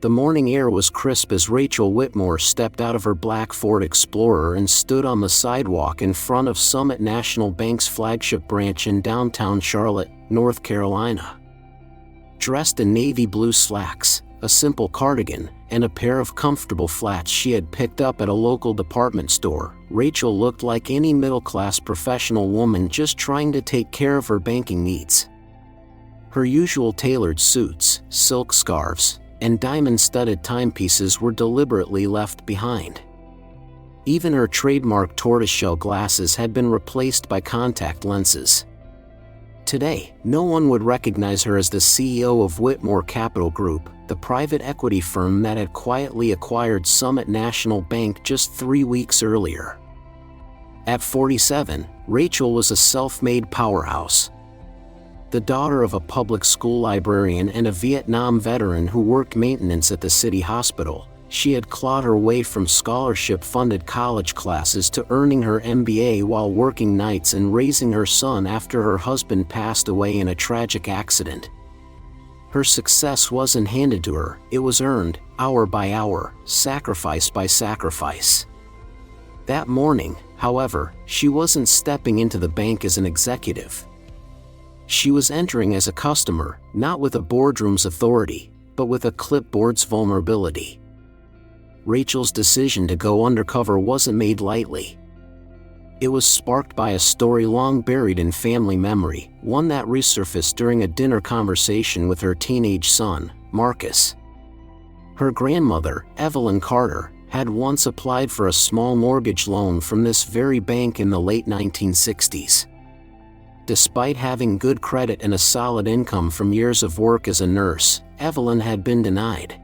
The morning air was crisp as Rachel Whitmore stepped out of her black Ford Explorer and stood on the sidewalk in front of Summit National Bank's flagship branch in downtown Charlotte, North Carolina. Dressed in navy blue slacks, a simple cardigan, and a pair of comfortable flats she had picked up at a local department store, Rachel looked like any middle-class professional woman just trying to take care of her banking needs. Her usual tailored suits, silk scarves, and diamond-studded timepieces were deliberately left behind. Even her trademark tortoiseshell glasses had been replaced by contact lenses. Today, no one would recognize her as the CEO of Whitmore Capital Group, the private equity firm that had quietly acquired Summit National Bank just 3 weeks earlier. At 47, Rachel was a self-made powerhouse. The daughter of a public school librarian and a Vietnam veteran who worked maintenance at the city hospital, she had clawed her way from scholarship-funded college classes to earning her MBA while working nights and raising her son after her husband passed away in a tragic accident. Her success wasn't handed to her, it was earned, hour by hour, sacrifice by sacrifice. That morning, however, she wasn't stepping into the bank as an executive. She was entering as a customer, not with a boardroom's authority, but with a clipboard's vulnerability. Rachel's decision to go undercover wasn't made lightly. It was sparked by a story long buried in family memory, one that resurfaced during a dinner conversation with her teenage son, Marcus. Her grandmother, Evelyn Carter, had once applied for a small mortgage loan from this very bank in the late 1960s. Despite having good credit and a solid income from years of work as a nurse, Evelyn had been denied.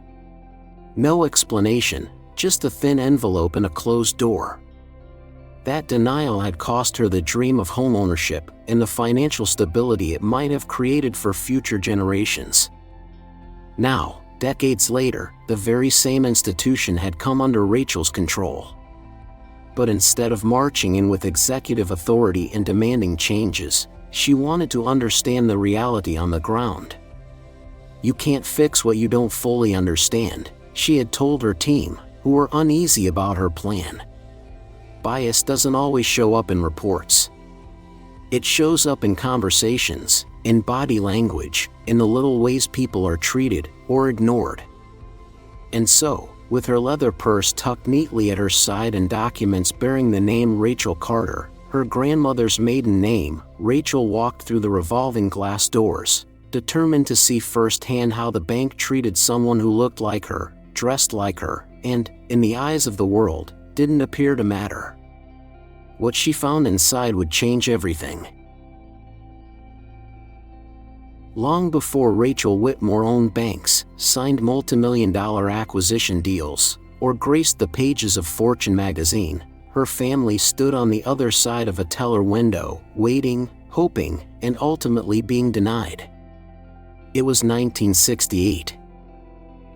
No explanation, just a thin envelope and a closed door. That denial had cost her the dream of homeownership and the financial stability it might have created for future generations. Now, decades later, the very same institution had come under Rachel's control. But instead of marching in with executive authority and demanding changes, she wanted to understand the reality on the ground. "You can't fix what you don't fully understand," she had told her team, who were uneasy about her plan. Bias doesn't always show up in reports. It shows up in conversations, in body language, in the little ways people are treated or ignored. And so, with her leather purse tucked neatly at her side and documents bearing the name Rachel Carter, her grandmother's maiden name, Rachel walked through the revolving glass doors, determined to see firsthand how the bank treated someone who looked like her, dressed like her, and, in the eyes of the world, didn't appear to matter. What she found inside would change everything. Long before Rachel Whitmore owned banks, signed multimillion-dollar acquisition deals, or graced the pages of Fortune magazine, her family stood on the other side of a teller window, waiting, hoping, and ultimately being denied. It was 1968.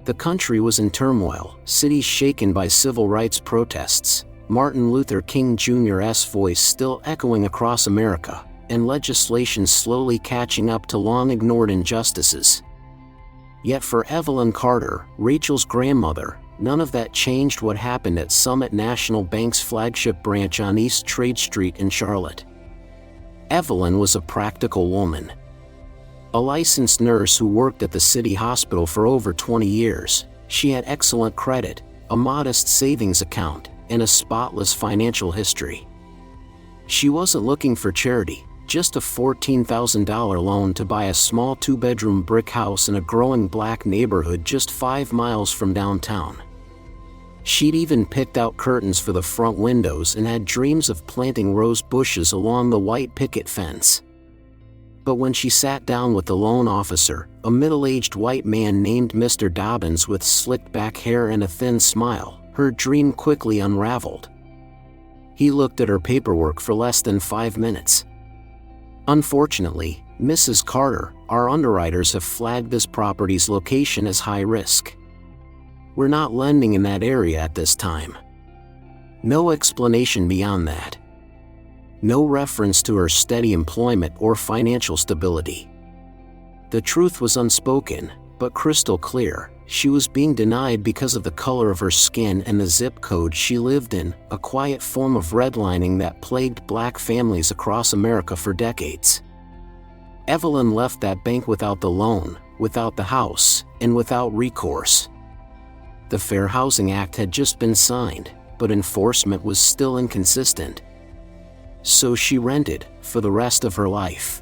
The country was in turmoil, cities shaken by civil rights protests, Martin Luther King Jr.'s voice still echoing across America, and legislation slowly catching up to long-ignored injustices. Yet for Evelyn Carter, Rachel's grandmother, none of that changed what happened at Summit National Bank's flagship branch on East Trade Street in Charlotte. Evelyn was a practical woman. A licensed nurse who worked at the city hospital for over 20 years, she had excellent credit, a modest savings account, and a spotless financial history. She wasn't looking for charity, just a $14,000 loan to buy a small 2-bedroom brick house in a growing black neighborhood just 5 miles from downtown. She'd even picked out curtains for the front windows and had dreams of planting rose bushes along the white picket fence. But when she sat down with the loan officer, a middle-aged white man named Mr. Dobbins with slicked-back hair and a thin smile, her dream quickly unraveled. He looked at her paperwork for less than 5 minutes. "Unfortunately, Mrs. Carter, our underwriters have flagged this property's location as high risk. We're not lending in that area at this time." No explanation beyond that. No reference to her steady employment or financial stability. The truth was unspoken, but crystal clear. She was being denied because of the color of her skin and the zip code she lived in, a quiet form of redlining that plagued black families across America for decades. Evelyn left that bank without the loan, without the house, and without recourse. The Fair Housing Act had just been signed, but enforcement was still inconsistent. So she rented for the rest of her life.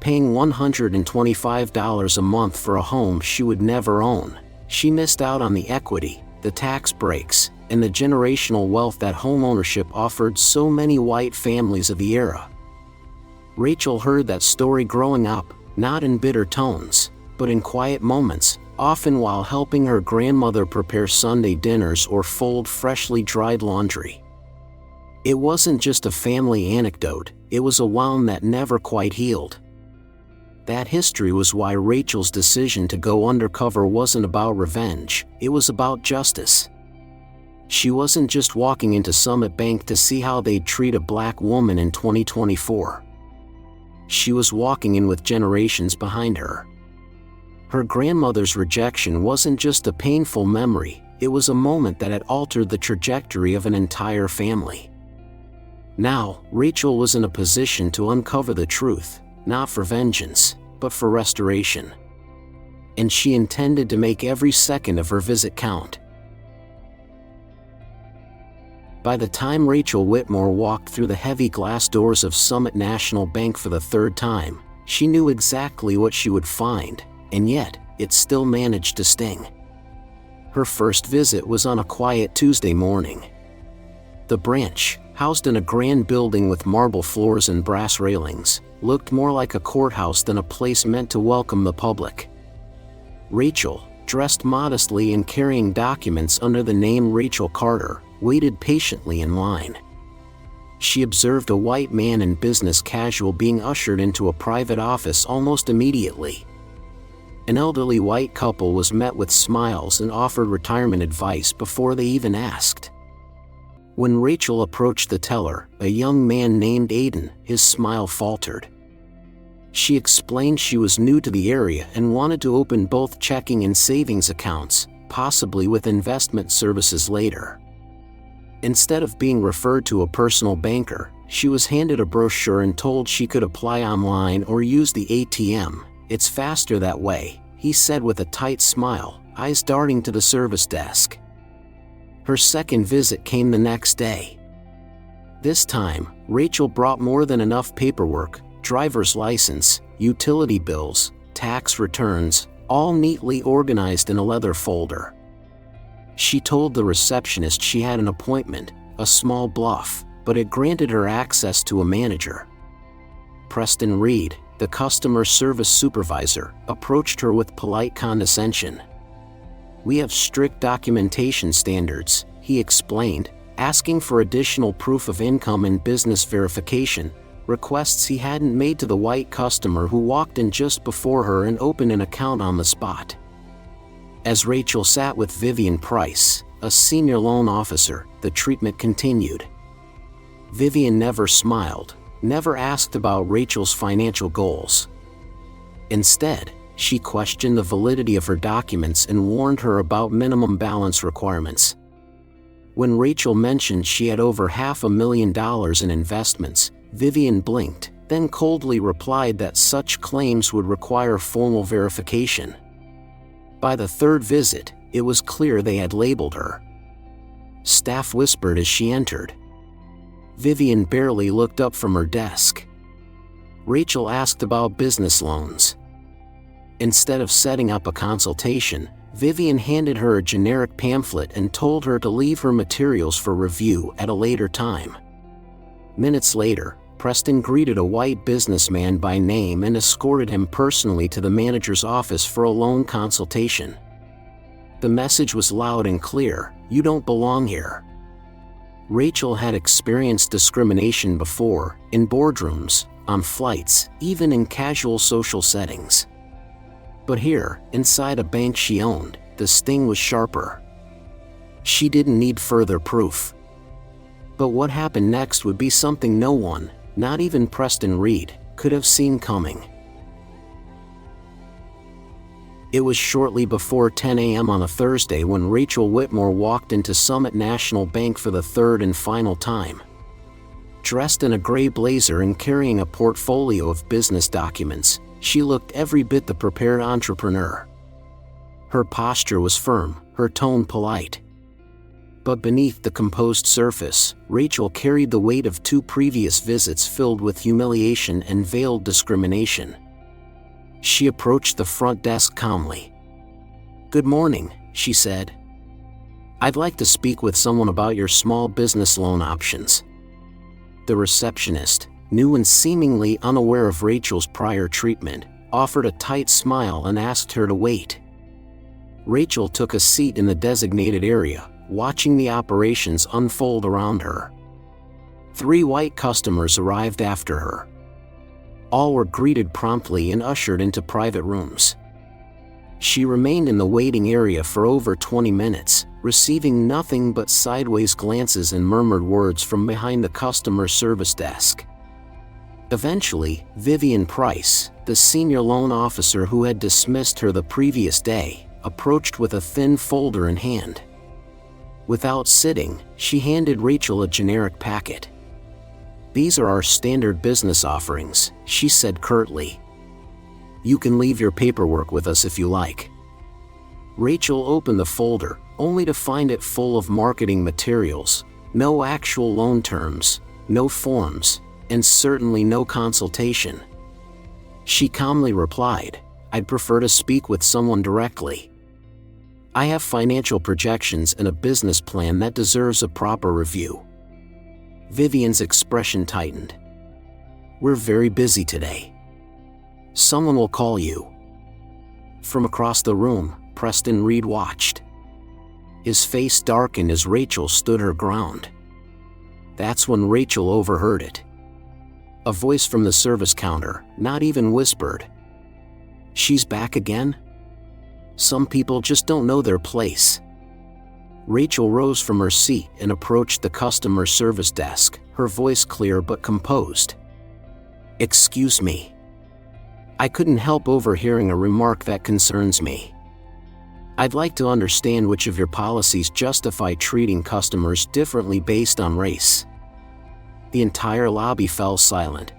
Paying $125 a month for a home she would never own, she missed out on the equity, the tax breaks, and the generational wealth that homeownership offered so many white families of the era. Rachel heard that story growing up, not in bitter tones, but in quiet moments, often while helping her grandmother prepare Sunday dinners or fold freshly dried laundry. It wasn't just a family anecdote, it was a wound that never quite healed. That history was why Rachel's decision to go undercover wasn't about revenge, it was about justice. She wasn't just walking into Summit Bank to see how they'd treat a black woman in 2024. She was walking in with generations behind her. Her grandmother's rejection wasn't just a painful memory, it was a moment that had altered the trajectory of an entire family. Now, Rachel was in a position to uncover the truth, not for vengeance, but for restoration. And she intended to make every second of her visit count. By the time Rachel Whitmore walked through the heavy glass doors of Summit National Bank for the third time, she knew exactly what she would find, and yet, it still managed to sting. Her first visit was on a quiet Tuesday morning. The branch, housed in a grand building with marble floors and brass railings, looked more like a courthouse than a place meant to welcome the public. Rachel, dressed modestly and carrying documents under the name Rachel Carter, waited patiently in line. She observed a white man in business casual being ushered into a private office almost immediately. An elderly white couple was met with smiles and offered retirement advice before they even asked. When Rachel approached the teller, a young man named Aiden, his smile faltered. She explained she was new to the area and wanted to open both checking and savings accounts, possibly with investment services later. Instead of being referred to a personal banker, she was handed a brochure and told she could apply online or use the ATM. "It's faster that way," he said with a tight smile, eyes darting to the service desk. Her second visit came the next day. This time, Rachel brought more than enough paperwork, driver's license, utility bills, tax returns, all neatly organized in a leather folder. She told the receptionist she had an appointment, a small bluff, but it granted her access to a manager. Preston Reed, the customer service supervisor, approached her with polite condescension. "We have strict documentation standards," he explained, asking for additional proof of income and business verification, requests he hadn't made to the white customer who walked in just before her and opened an account on the spot. As Rachel sat with Vivian Price, a senior loan officer, the treatment continued. Vivian never smiled, never asked about Rachel's financial goals. Instead, she questioned the validity of her documents and warned her about minimum balance requirements. When Rachel mentioned she had over $500,000 in investments, Vivian blinked, then coldly replied that such claims would require formal verification. By the third visit, it was clear they had labeled her. Staff whispered as she entered. Vivian barely looked up from her desk. Rachel asked about business loans. Instead of setting up a consultation, Vivian handed her a generic pamphlet and told her to leave her materials for review at a later time. Minutes later, Preston greeted a white businessman by name and escorted him personally to the manager's office for a loan consultation. The message was loud and clear: "You don't belong here." Rachel had experienced discrimination before, in boardrooms, on flights, even in casual social settings. But here, inside a bank she owned, the sting was sharper. She didn't need further proof. But what happened next would be something no one, not even Preston Reed, could have seen coming. It was shortly before 10 a.m. on a Thursday when Rachel Whitmore walked into Summit National Bank for the third and final time. Dressed in a gray blazer and carrying a portfolio of business documents, she looked every bit the prepared entrepreneur. Her posture was firm, her tone polite. But beneath the composed surface, Rachel carried the weight of 2 previous visits filled with humiliation and veiled discrimination. She approached the front desk calmly. "Good morning," she said. "I'd like to speak with someone about your small business loan options." The receptionist, new and seemingly unaware of Rachel's prior treatment, offered a tight smile and asked her to wait. Rachel took a seat in the designated area, watching the operations unfold around her. 3 white customers arrived after her. All were greeted promptly and ushered into private rooms. She remained in the waiting area for over 20 minutes, receiving nothing but sideways glances and murmured words from behind the customer service desk. Eventually, Vivian Price, the senior loan officer who had dismissed her the previous day, approached with a thin folder in hand. Without sitting, she handed Rachel a generic packet. "These are our standard business offerings," she said curtly. "You can leave your paperwork with us if you like." Rachel opened the folder, only to find it full of marketing materials, no actual loan terms, no forms, and certainly no consultation. She calmly replied, "I'd prefer to speak with someone directly. I have financial projections and a business plan that deserves a proper review." Vivian's expression tightened. "We're very busy today. Someone will call you." From across the room, Preston Reed watched. His face darkened as Rachel stood her ground. That's when Rachel overheard it. A voice from the service counter, not even whispered. "She's back again? Some people just don't know their place." Rachel rose from her seat and approached the customer service desk, her voice clear but composed. "Excuse me. I couldn't help overhearing a remark that concerns me. I'd like to understand which of your policies justify treating customers differently based on race." The entire lobby fell silent.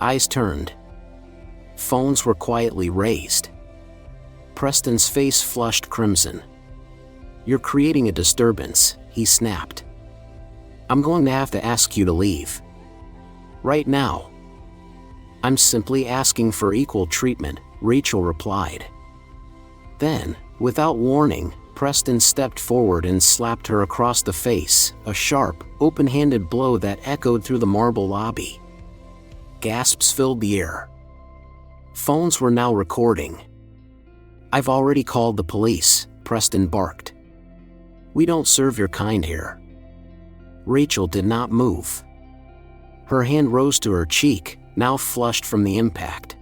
Eyes turned. Phones were quietly raised. Preston's face flushed crimson. "You're creating a disturbance," he snapped. "I'm going to have to ask you to leave. Right now." "I'm simply asking for equal treatment," Rachel replied. Then, without warning, Preston stepped forward and slapped her across the face, a sharp, open-handed blow that echoed through the marble lobby. Gasps filled the air. Phones were now recording. "I've already called the police," Preston barked. "We don't serve your kind here." Rachel did not move. Her hand rose to her cheek, now flushed from the impact.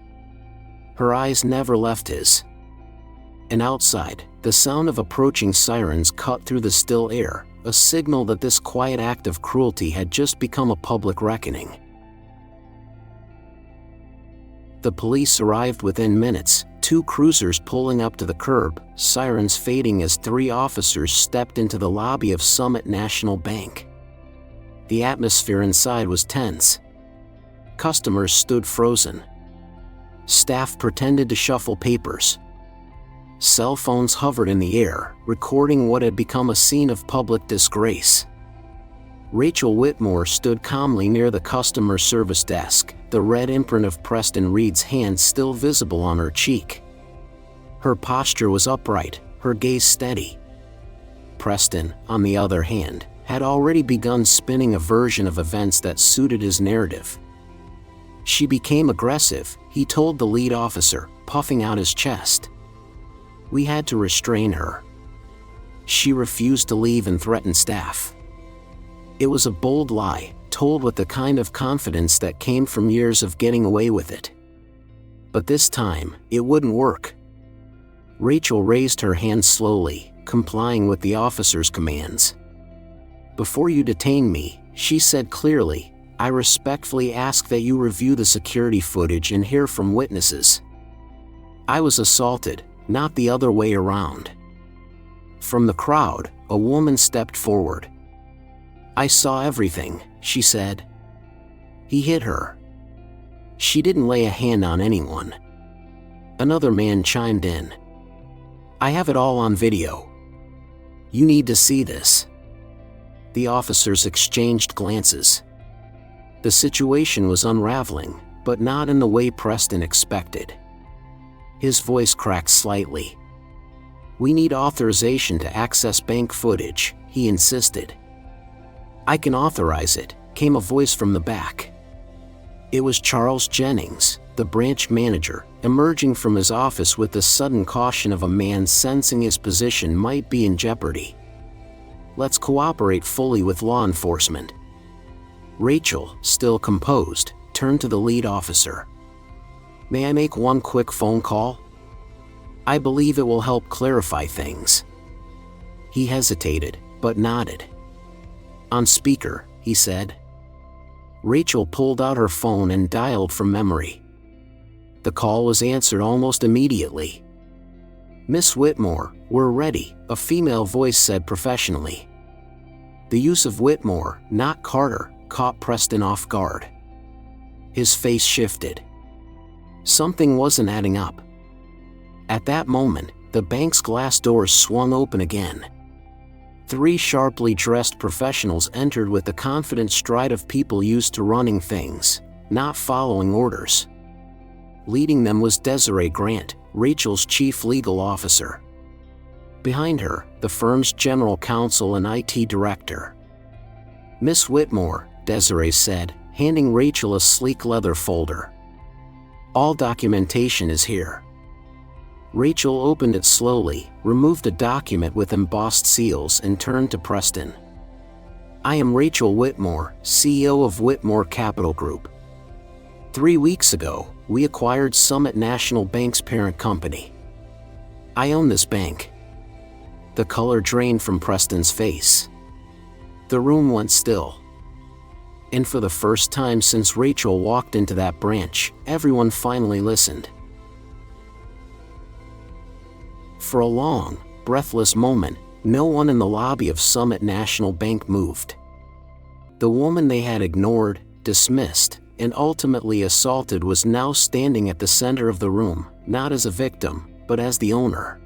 Her eyes never left his. And outside, the sound of approaching sirens cut through the still air, a signal that this quiet act of cruelty had just become a public reckoning. The police arrived within minutes, 2 cruisers pulling up to the curb, sirens fading as 3 officers stepped into the lobby of Summit National Bank. The atmosphere inside was tense. Customers stood frozen. Staff pretended to shuffle papers. Cell phones hovered in the air, recording what had become a scene of public disgrace. Rachel Whitmore stood calmly near the customer service desk, the red imprint of Preston Reed's hand still visible on her cheek. Her posture was upright, her gaze steady. Preston, on the other hand, had already begun spinning a version of events that suited his narrative. "She became aggressive," he told the lead officer, puffing out his chest. "We had to restrain her. She refused to leave and threatened staff." It was a bold lie, told with the kind of confidence that came from years of getting away with it. But this time, it wouldn't work. Rachel raised her hand slowly, complying with the officer's commands. "Before you detain me," she said clearly, "I respectfully ask that you review the security footage and hear from witnesses. I was assaulted, not the other way around. From the crowd, a woman stepped forward. "I saw everything," she said. "He hit her." "She didn't lay a hand on anyone." Another man chimed in. "I have it all on video. You need to see this." The officers exchanged glances. The situation was unraveling, but not in the way Preston expected. His voice cracked slightly. "We need authorization to access bank footage," he insisted. "I can authorize it," came a voice from the back. It was Charles Jennings, the branch manager, emerging from his office with the sudden caution of a man sensing his position might be in jeopardy. "Let's cooperate fully with law enforcement." Rachel, still composed, turned to the lead officer. "May I make one quick phone call? I believe it will help clarify things." He hesitated, but nodded. "On speaker," he said. Rachel pulled out her phone and dialed from memory. The call was answered almost immediately. "Miss Whitmore, we're ready," a female voice said professionally. The use of Whitmore, not Carter, caught Preston off guard. His face shifted. Something wasn't adding up. At that moment, the bank's glass doors swung open again. 3 sharply dressed professionals entered with the confident stride of people used to running things, not following orders. Leading them was Desiree Grant, Rachel's chief legal officer. Behind her, the firm's general counsel and IT director. "Miss Whitmore," Desiree said, handing Rachel a sleek leather folder. "All documentation is here." Rachel opened it slowly, removed a document with embossed seals and turned to Preston. "I am Rachel Whitmore, CEO of Whitmore Capital Group. 3 weeks ago, we acquired Summit National Bank's parent company. I own this bank." The color drained from Preston's face. The room went still. And for the first time since Rachel walked into that branch, everyone finally listened. For a long, breathless moment, no one in the lobby of Summit National Bank moved. The woman they had ignored, dismissed, and ultimately assaulted was now standing at the center of the room, not as a victim, but as the owner.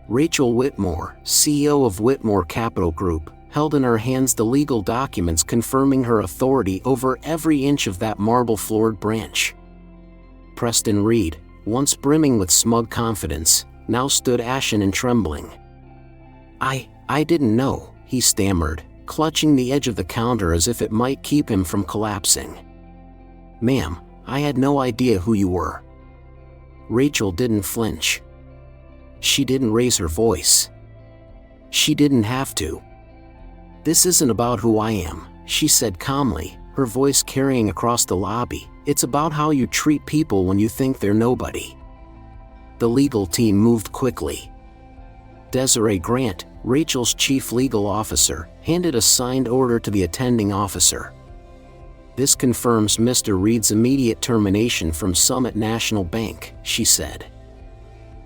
Rachel Whitmore, CEO of Whitmore Capital Group, held in her hands the legal documents confirming her authority over every inch of that marble-floored branch. Preston Reed, once brimming with smug confidence, now stood ashen and trembling. I didn't know," he stammered, clutching the edge of the counter as if it might keep him from collapsing. "Ma'am, I had no idea who you were." Rachel didn't flinch. She didn't raise her voice. She didn't have to. "This isn't about who I am," she said calmly, her voice carrying across the lobby. "It's about how you treat people when you think they're nobody." The legal team moved quickly. Desiree Grant, Rachel's chief legal officer, handed a signed order to the attending officer. "This confirms Mr. Reed's immediate termination from Summit National Bank," she said.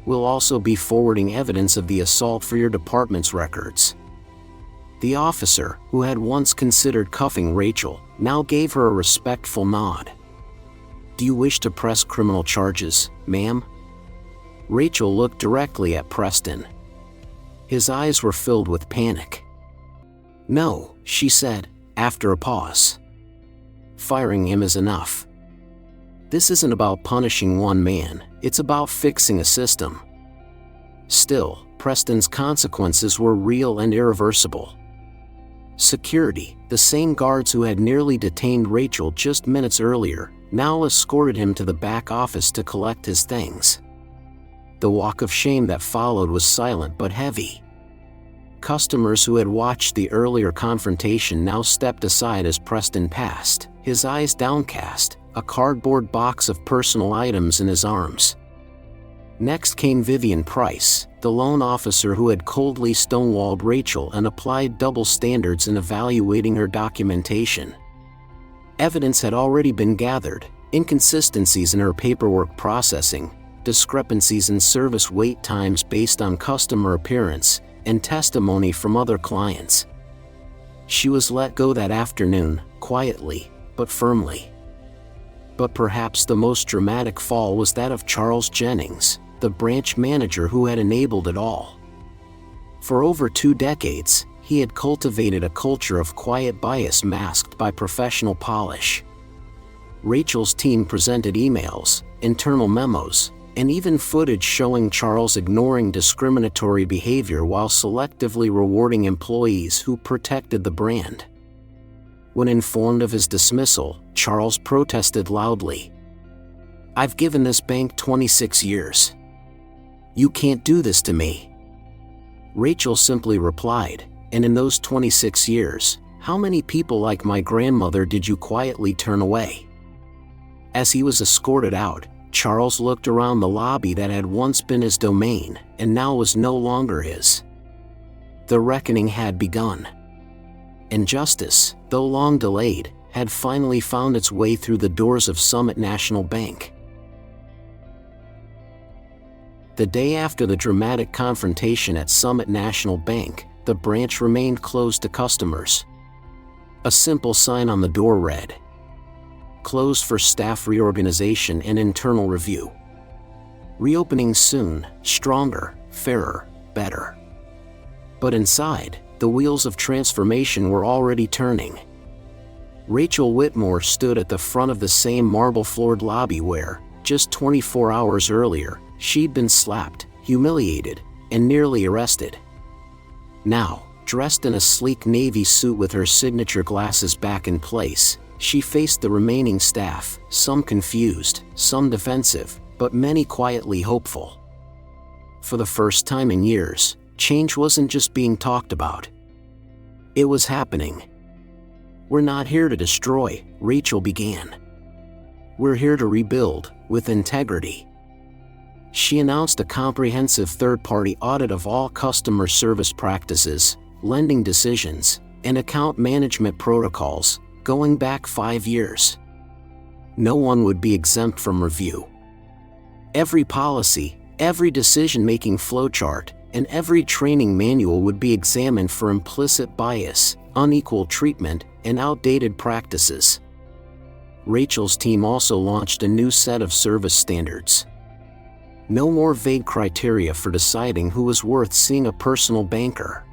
"We'll also be forwarding evidence of the assault for your department's records." The officer, who had once considered cuffing Rachel, now gave her a respectful nod. "Do you wish to press criminal charges, ma'am?" Rachel looked directly at Preston. His eyes were filled with panic. "No," she said, after a pause. "Firing him is enough. This isn't about punishing one man, it's about fixing a system." Still, Preston's consequences were real and irreversible. Security, the same guards who had nearly detained Rachel just minutes earlier, now escorted him to the back office to collect his things. The walk of shame that followed was silent but heavy. Customers who had watched the earlier confrontation now stepped aside as Preston passed, his eyes downcast, a cardboard box of personal items in his arms. Next came Vivian Price, the loan officer who had coldly stonewalled Rachel and applied double standards in evaluating her documentation. Evidence had already been gathered, inconsistencies in her paperwork processing, discrepancies in service wait times based on customer appearance, and testimony from other clients. She was let go that afternoon, quietly, but firmly. But perhaps the most dramatic fall was that of Charles Jennings, the branch manager who had enabled it all. For over 2 decades, he had cultivated a culture of quiet bias masked by professional polish. Rachel's team presented emails, internal memos, and even footage showing Charles ignoring discriminatory behavior while selectively rewarding employees who protected the brand. When informed of his dismissal, Charles protested loudly. "I've given this bank 26 years. You can't do this to me." Rachel simply replied, "And in those 26 years, how many people like my grandmother did you quietly turn away?" As he was escorted out, Charles looked around the lobby that had once been his domain, and now was no longer his. The reckoning had begun. And justice, though long delayed, had finally found its way through the doors of Summit National Bank. The day after the dramatic confrontation at Summit National Bank, the branch remained closed to customers. A simple sign on the door read, "Closed for staff reorganization and internal review. Reopening soon, stronger, fairer, better." But inside, the wheels of transformation were already turning. Rachel Whitmore stood at the front of the same marble-floored lobby where, just 24 hours earlier, she'd been slapped, humiliated, and nearly arrested. Now, dressed in a sleek navy suit with her signature glasses back in place, she faced the remaining staff, some confused, some defensive, but many quietly hopeful. For the first time in years, change wasn't just being talked about. It was happening. "We're not here to destroy," Rachel began. "We're here to rebuild, with integrity." She announced a comprehensive third-party audit of all customer service practices, lending decisions, and account management protocols, going back 5 years. No one would be exempt from review. Every policy, every decision-making flowchart, and every training manual would be examined for implicit bias, unequal treatment, and outdated practices. Rachel's team also launched a new set of service standards. No more vague criteria for deciding who was worth seeing a personal banker.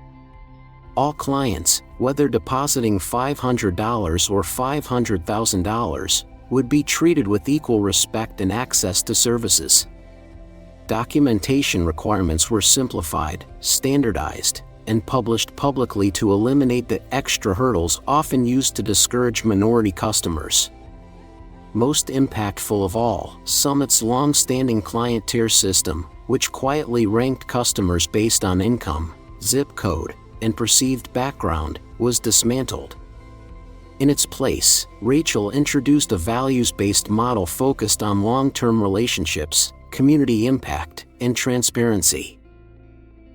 All clients, whether depositing $500 or $500,000, would be treated with equal respect and access to services. Documentation requirements were simplified, standardized, and published publicly to eliminate the extra hurdles often used to discourage minority customers. Most impactful of all, Summit's long-standing client tier system, which quietly ranked customers based on income, zip code, and perceived background, was dismantled. In its place, Rachel introduced a values-based model focused on long-term relationships, community impact, and transparency.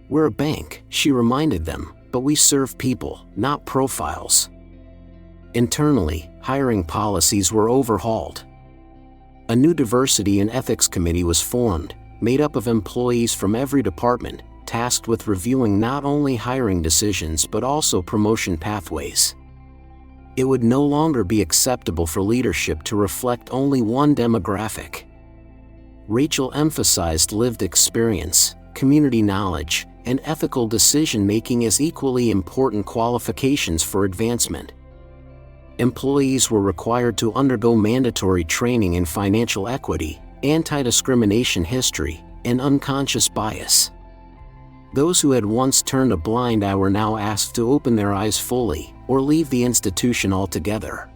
"We're a bank," she reminded them, "but we serve people, not profiles." Internally, hiring policies were overhauled. A new diversity and ethics committee was formed, made up of employees from every department, tasked with reviewing not only hiring decisions but also promotion pathways. It would no longer be acceptable for leadership to reflect only one demographic. Rachel emphasized lived experience, community knowledge, and ethical decision-making as equally important qualifications for advancement. Employees were required to undergo mandatory training in financial equity, anti-discrimination history, and unconscious bias. Those who had once turned a blind eye were now asked to open their eyes fully, or leave the institution altogether.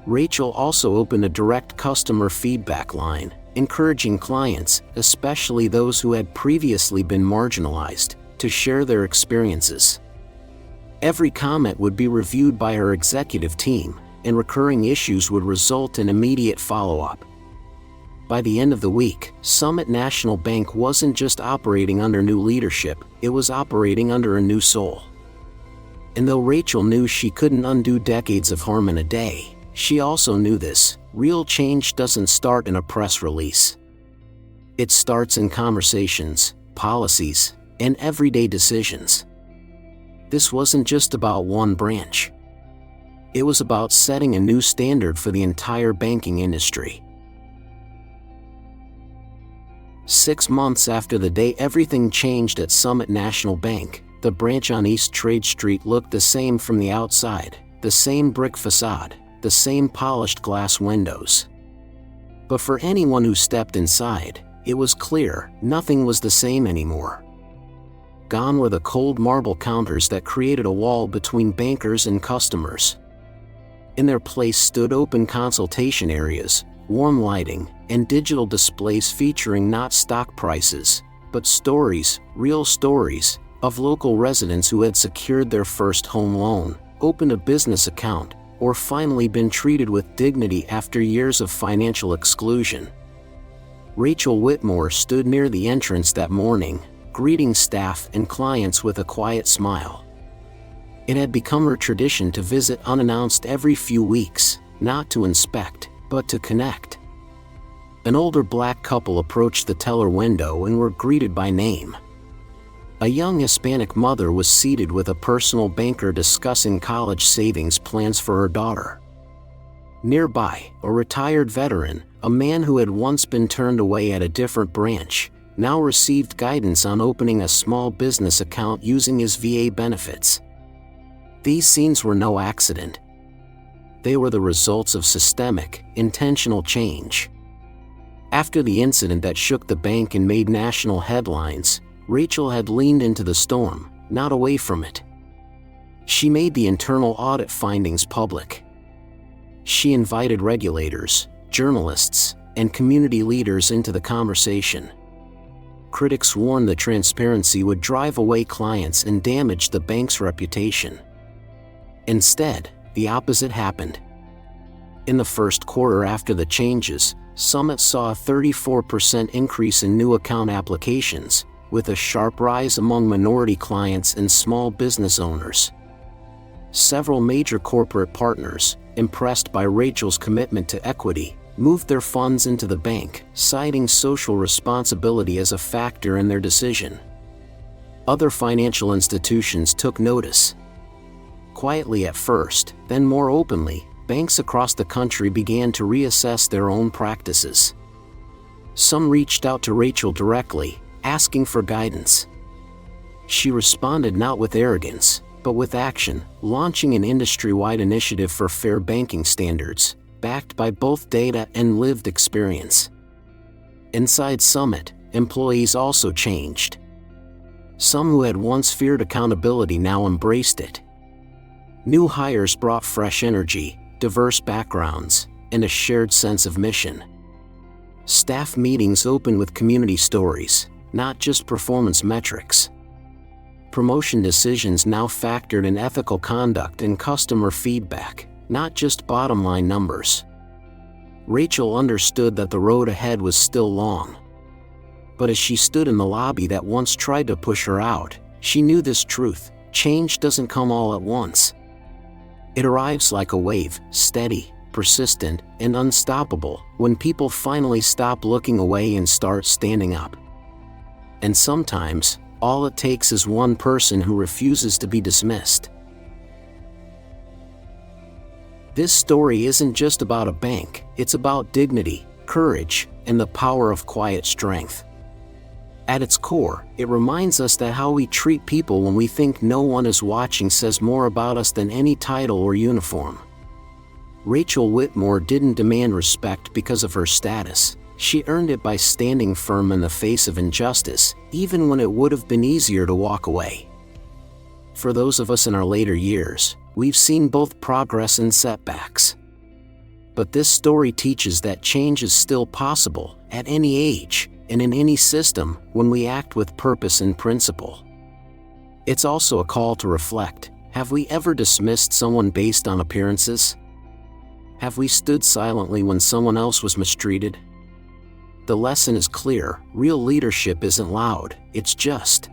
Rachel also opened a direct customer feedback line, encouraging clients, especially those who had previously been marginalized, to share their experiences. Every comment would be reviewed by her executive team, and recurring issues would result in immediate follow-up. By the end of the week, Summit National Bank wasn't just operating under new leadership, it was operating under a new soul. And though Rachel knew she couldn't undo decades of harm in a day, she also knew this: real change doesn't start in a press release. It starts in conversations, policies, and everyday decisions. This wasn't just about one branch. It was about setting a new standard for the entire banking industry. 6 months after the day everything changed at Summit National Bank, the branch on East Trade Street looked the same from the outside, the same brick facade, the same polished glass windows. But for anyone who stepped inside, it was clear nothing was the same anymore. Gone were the cold marble counters that created a wall between bankers and customers. In their place stood open consultation areas, warm lighting, and digital displays featuring not stock prices, but stories, real stories, of local residents who had secured their first home loan, opened a business account, or finally been treated with dignity after years of financial exclusion. Rachel Whitmore stood near the entrance that morning, greeting staff and clients with a quiet smile. It had become her tradition to visit unannounced every few weeks, not to inspect, but to connect. An older black couple approached the teller window and were greeted by name. A young Hispanic mother was seated with a personal banker discussing college savings plans for her daughter. Nearby, a retired veteran, a man who had once been turned away at a different branch, now received guidance on opening a small business account using his VA benefits. These scenes were no accident. They were the results of systemic, intentional change. After the incident that shook the bank and made national headlines, Rachel had leaned into the storm, not away from it. She made the internal audit findings public. She invited regulators, journalists, and community leaders into the conversation. Critics warned that transparency would drive away clients and damage the bank's reputation. Instead, the opposite happened. In the first quarter after the changes, Summit saw a 34% increase in new account applications, with a sharp rise among minority clients and small business owners. Several major corporate partners, impressed by Rachel's commitment to equity, moved their funds into the bank, citing social responsibility as a factor in their decision. Other financial institutions took notice. Quietly at first, then more openly, banks across the country began to reassess their own practices. Some reached out to Rachel directly, asking for guidance. She responded not with arrogance, but with action, launching an industry-wide initiative for fair banking standards, backed by both data and lived experience. Inside Summit, employees also changed. Some who had once feared accountability now embraced it. New hires brought fresh energy, diverse backgrounds, and a shared sense of mission. Staff meetings opened with community stories, not just performance metrics. Promotion decisions now factored in ethical conduct and customer feedback, not just bottom-line numbers. Rachel understood that the road ahead was still long. But as she stood in the lobby that once tried to push her out, she knew this truth: change doesn't come all at once. It arrives like a wave, steady, persistent, and unstoppable, when people finally stop looking away and start standing up. And sometimes, all it takes is one person who refuses to be dismissed. This story isn't just about a bank, it's about dignity, courage, and the power of quiet strength. At its core, it reminds us that how we treat people when we think no one is watching says more about us than any title or uniform. Rachel Whitmore didn't demand respect because of her status. She earned it by standing firm in the face of injustice, even when it would have been easier to walk away. For those of us in our later years, we've seen both progress and setbacks. But this story teaches that change is still possible, at any age, and in any system, when we act with purpose and principle. It's also a call to reflect: have we ever dismissed someone based on appearances? Have we stood silently when someone else was mistreated? The lesson is clear: real leadership isn't loud, it's just.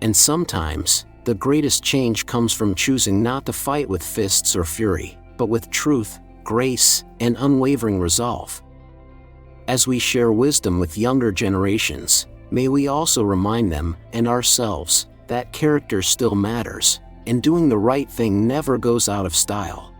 And sometimes, the greatest change comes from choosing not to fight with fists or fury, but with truth, grace, and unwavering resolve. As we share wisdom with younger generations, may we also remind them, and ourselves, that character still matters, and doing the right thing never goes out of style.